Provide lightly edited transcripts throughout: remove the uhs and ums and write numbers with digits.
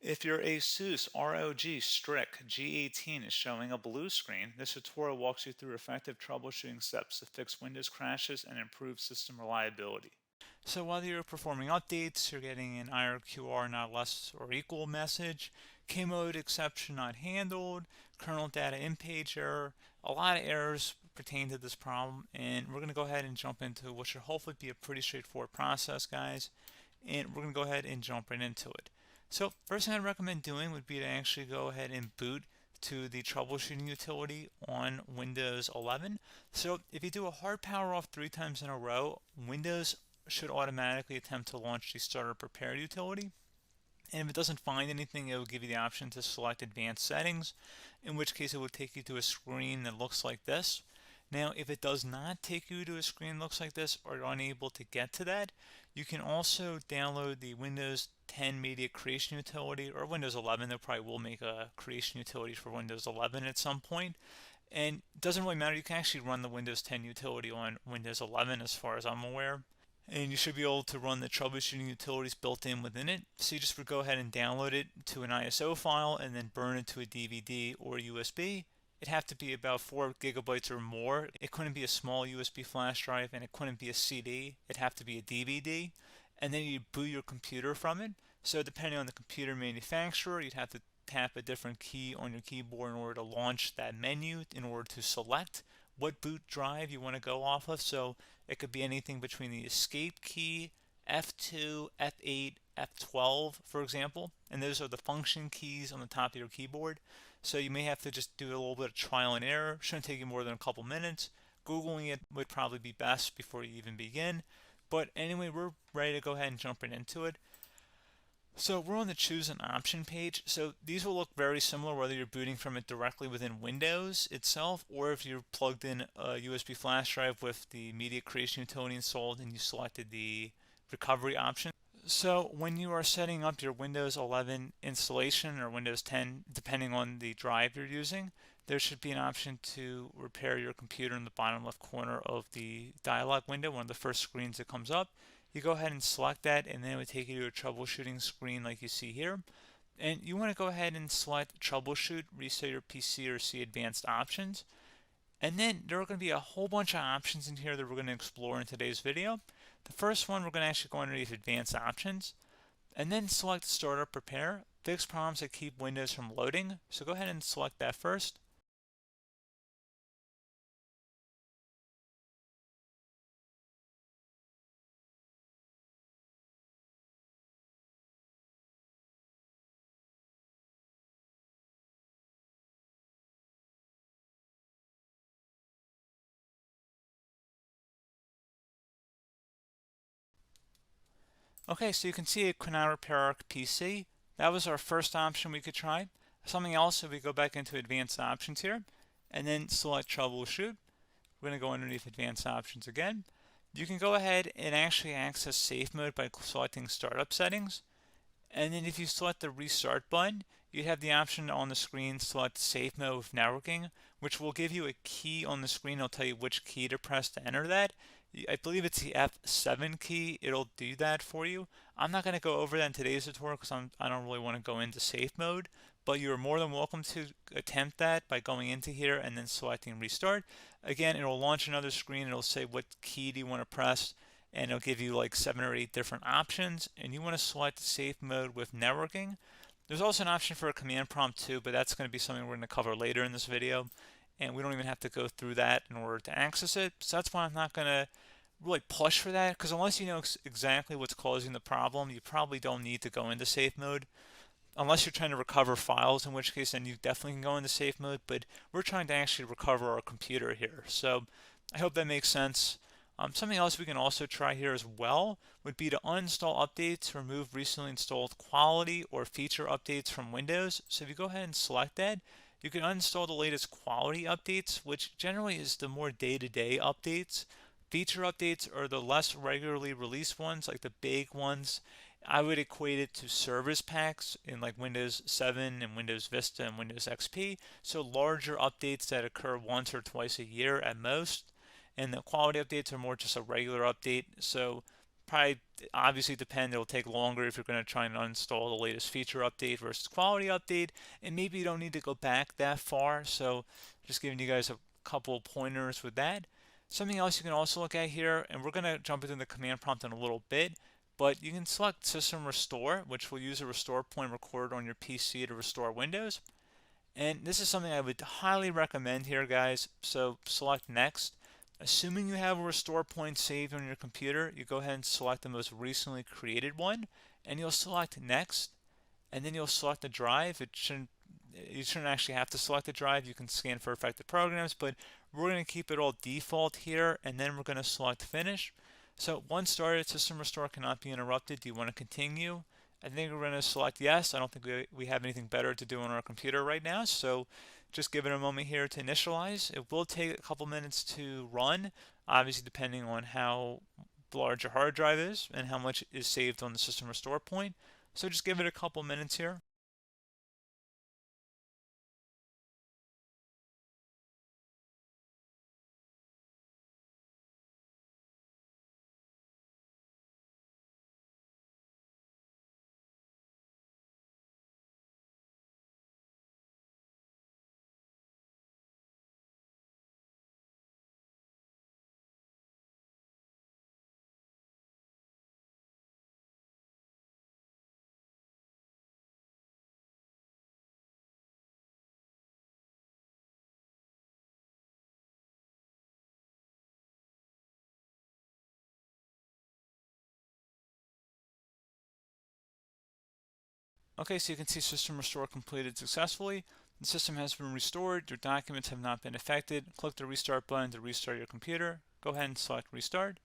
If your ASUS ROG Strix G18 is showing a blue screen, this tutorial walks you through effective troubleshooting steps to fix Windows crashes and improve system reliability. So while you're performing updates, you're getting an IRQR not less or equal message, K-mode exception not handled, kernel data in page error, a lot of errors pertain to this problem, and we're going to go ahead and jump into what should hopefully be a pretty straightforward process, guys, and we're going to go ahead and jump right into it. So first thing I'd recommend doing would be to actually go ahead and boot to the troubleshooting utility on Windows 11. So if you do a hard power off 3 times in a row, Windows should automatically attempt to launch the starter prepare utility. And if it doesn't find anything, it will give you the option to select advanced settings, in which case it will take you to a screen that looks like this. Now, if it does not take you to a screen that looks like this or you're unable to get to that, you can also download the Windows 10 Media Creation Utility, or Windows 11. They probably will make a creation utility for Windows 11 at some point. And it doesn't really matter. You can actually run the Windows 10 utility on Windows 11 as far as I'm aware. And you should be able to run the troubleshooting utilities built in within it. So you just would go ahead and download it to an ISO file and then burn it to a DVD or USB. It'd have to be about 4 gigabytes or more. It couldn't be a small USB flash drive, and it couldn't be a CD. It'd have to be a DVD. And then you'd boot your computer from it. So depending on the computer manufacturer, you'd have to tap a different key on your keyboard in order to launch that menu, in order to select what boot drive you want to go off of. So it could be anything between the escape key, F2, F8, F12, for example. And those are the function keys on the top of your keyboard. So you may have to just do a little bit of trial and error. Shouldn't take you more than a couple minutes. Googling it would probably be best before you even begin. But anyway, we're ready to go ahead and jump right into it. So we're on the choose an option page. So these will look very similar whether you're booting from it directly within Windows itself, or if you're plugged in a USB flash drive with the media creation utility installed and you selected the recovery option. So when you are setting up your Windows 11 installation or Windows 10, depending on the drive you're using, there should be an option to repair your computer in the bottom left corner of the dialog window, one of the first screens that comes up. You go ahead and select that, and then it would take you to a troubleshooting screen like you see here. And you want to go ahead and select troubleshoot, reset your PC, or see advanced options. And then there are going to be a whole bunch of options in here that we're going to explore in today's video. The first one, we're going to actually go underneath advanced options and then select startup prepare, fix problems that keep Windows from loading. So go ahead and select that first. Okay, so you can see it could not repair our PC. That was our first option we could try. Something else, if we go back into advanced options here and then select troubleshoot, we're going to go underneath advanced options again. You can go ahead and actually access safe mode by selecting startup settings. And then if you select the restart button, you have the option on the screen select safe mode with networking, which will give you a key on the screen. It'll tell you which key to press to enter that. I believe it's the F7 key. It'll do that for you. I'm not going to go over that in today's tutorial because I don't really want to go into safe mode, but you're more than welcome to attempt that by going into here and then selecting restart. Again, it'll launch another screen. It'll say what key do you want to press, and it'll give you like 7 or 8 different options, and you want to select safe mode with networking. There's also an option for a command prompt too, but that's going to be something we're going to cover later in this video, and we don't even have to go through that in order to access it. So that's why I'm not going to really push for that, because unless you know exactly what's causing the problem, you probably don't need to go into safe mode. Unless you're trying to recover files, in which case then you definitely can go into safe mode, but we're trying to actually recover our computer here. So I hope that makes sense. Something else we can also try here as well would be to uninstall updates, remove recently installed quality or feature updates from Windows. So if you go ahead and select that, you can uninstall the latest quality updates, which generally is the more day-to-day updates. Feature updates are the less regularly released ones, like the big ones. I would equate it to service packs in like Windows 7 and Windows Vista and Windows XP. So larger updates that occur once or twice a year at most. And the quality updates are more just a regular update. So probably obviously depend. It'll take longer if you're going to try and uninstall the latest feature update versus quality update, and maybe you don't need to go back that far. So just giving you guys a couple of pointers with that. Something else you can also look at here, and we're going to jump into the command prompt in a little bit, but you can select System Restore, which will use a restore point recorded on your PC to restore Windows. And this is something I would highly recommend here, guys. So select Next. Assuming you have a restore point saved on your computer, you go ahead and select the most recently created one, and you'll select Next, and then you'll select the drive. You shouldn't actually have to select the drive. You can scan for affected programs, but we're going to keep it all default here, and then we're going to select Finish. So once started, System Restore cannot be interrupted. Do you want to continue? I think we're going to select yes. I don't think we have anything better to do on our computer right now, so just give it a moment here to initialize. It will take a couple minutes to run, obviously depending on how large your hard drive is and how much is saved on the System Restore point. So just give it a couple minutes here. Okay, so you can see System Restore completed successfully. The system has been restored. Your documents have not been affected. Click the Restart button to restart your computer. Go ahead and select Restart.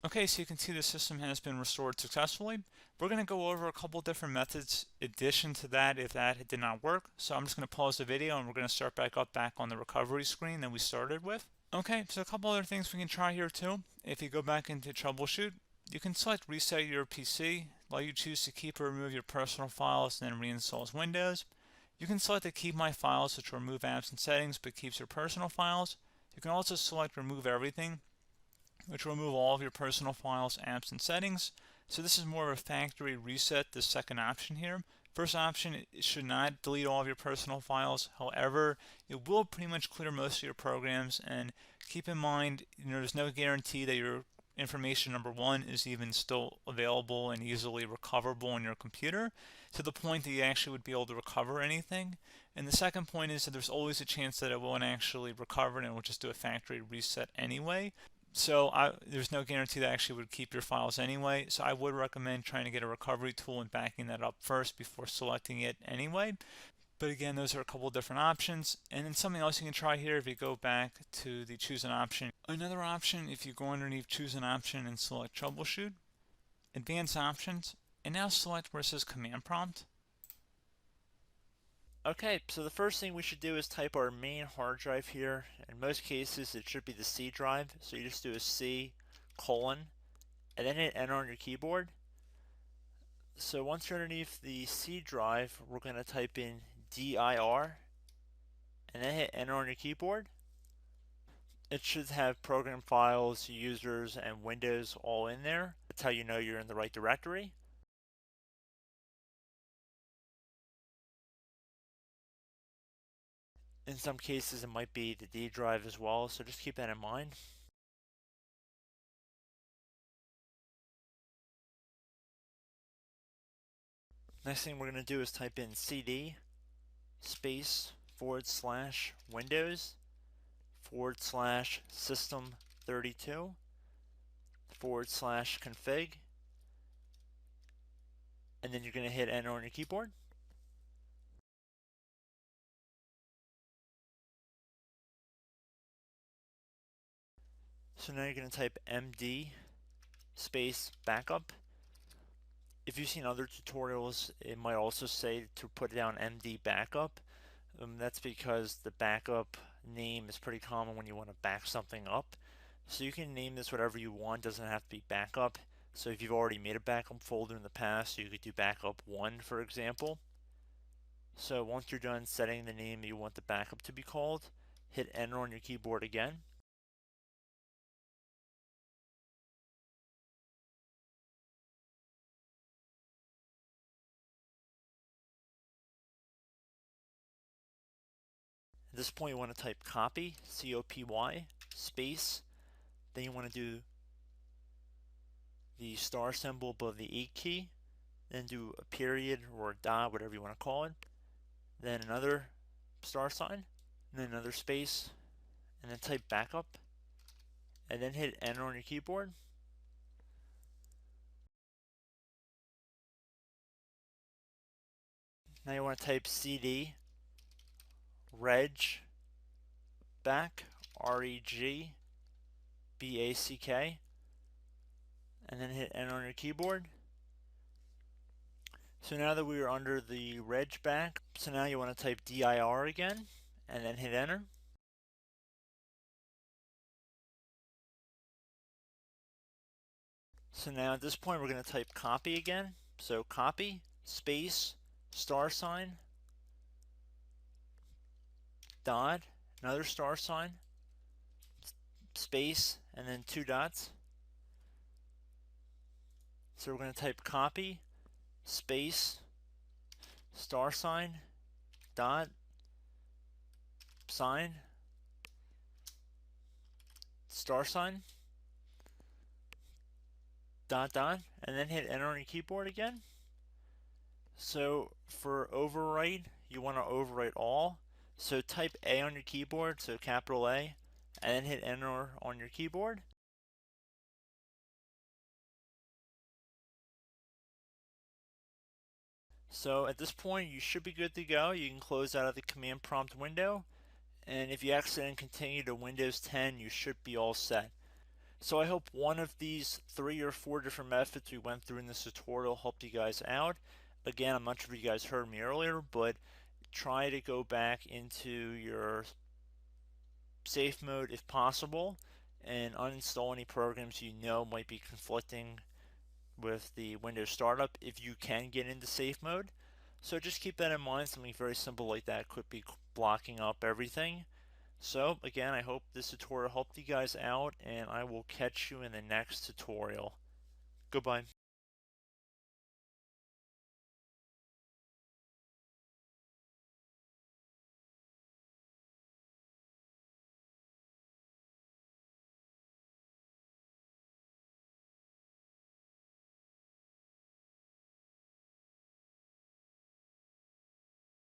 Okay, so you can see the system has been restored successfully. We're going to go over a couple different methods in addition to that if that did not work. So I'm just going to pause the video and we're going to start back up back on the recovery screen that we started with. Okay, so a couple other things we can try here too. If you go back into troubleshoot, you can select reset your PC, while you choose to keep or remove your personal files and then reinstalls Windows. You can select to keep my files, which will remove apps and settings but keeps your personal files. You can also select remove everything, which will remove all of your personal files, apps, and settings. So this is more of a factory reset, the second option here. First option, it should not delete all of your personal files. However, it will pretty much clear most of your programs. And keep in mind, there's no guarantee that your information, number one, is even still available and easily recoverable on your computer to the point that you actually would be able to recover anything. And the second point is that there's always a chance that it won't actually recover and it will just do a factory reset anyway. So there's no guarantee that actually would keep your files anyway. So I would recommend trying to get a recovery tool and backing that up first before selecting it anyway. But again, those are a couple different options. And then something else you can try here if you go back to the choose an option. Another option, if you go underneath choose an option and select troubleshoot, advanced options, and now select where it says command prompt. Okay, so the first thing we should do is type our main hard drive here. In most cases, it should be the C drive. So you just do a C colon and then hit enter on your keyboard. So once you're underneath the C drive, we're going to type in dir and then hit enter on your keyboard. It should have program files, users, and Windows all in there. That's how you know you're in the right directory. In some cases, it might be the D drive as well, so just keep that in mind. Next thing we're going to do is type in cd space / Windows / system 32 / config, and then you're going to hit enter on your keyboard. So now you're going to type md space backup. if you've seen other tutorials, it might also say to put down MD backup. That's because the backup name is pretty common when you want to back something up. So you can name this whatever you want, doesn't have to be backup. So if you've already made a backup folder in the past, you could do backup 1, for example. So once you're done setting the name you want the backup to be called, hit enter on your keyboard again. At this point, you want to type copy, C-O-P-Y, space. Then you want to do the star symbol above the 8 key. Then do a period or a dot, whatever you want to call it. Then another star sign, and then another space, and then type backup. And then hit enter on your keyboard. Now you want to type CD reg back, REG BACK, and then hit enter on your keyboard. So now that we are under the reg back, so now you want to type DIR again, and then hit enter. So now at this point we're going to type copy again. So copy, space, star sign, dot, another star sign, space, and then 2 dots. So we're going to type copy, space, star sign, dot, sign, star sign, dot, dot, and then hit enter on your keyboard again. So for overwrite, you want to overwrite all. So type A on your keyboard, so capital A, and then hit enter on your keyboard. So at this point, you should be good to go. You can close out of the command prompt window, and if you accidentally continue to Windows 10, you should be all set. So I hope one of these 3 or 4 different methods we went through in this tutorial helped you guys out. Again, I'm not sure if you guys heard me earlier, but try to go back into your safe mode if possible and uninstall any programs you know might be conflicting with the Windows startup if you can get into safe mode. So just keep that in mind. Something very simple like that could be blocking up everything. So again, I hope this tutorial helped you guys out, and I will catch you in the next tutorial. Goodbye.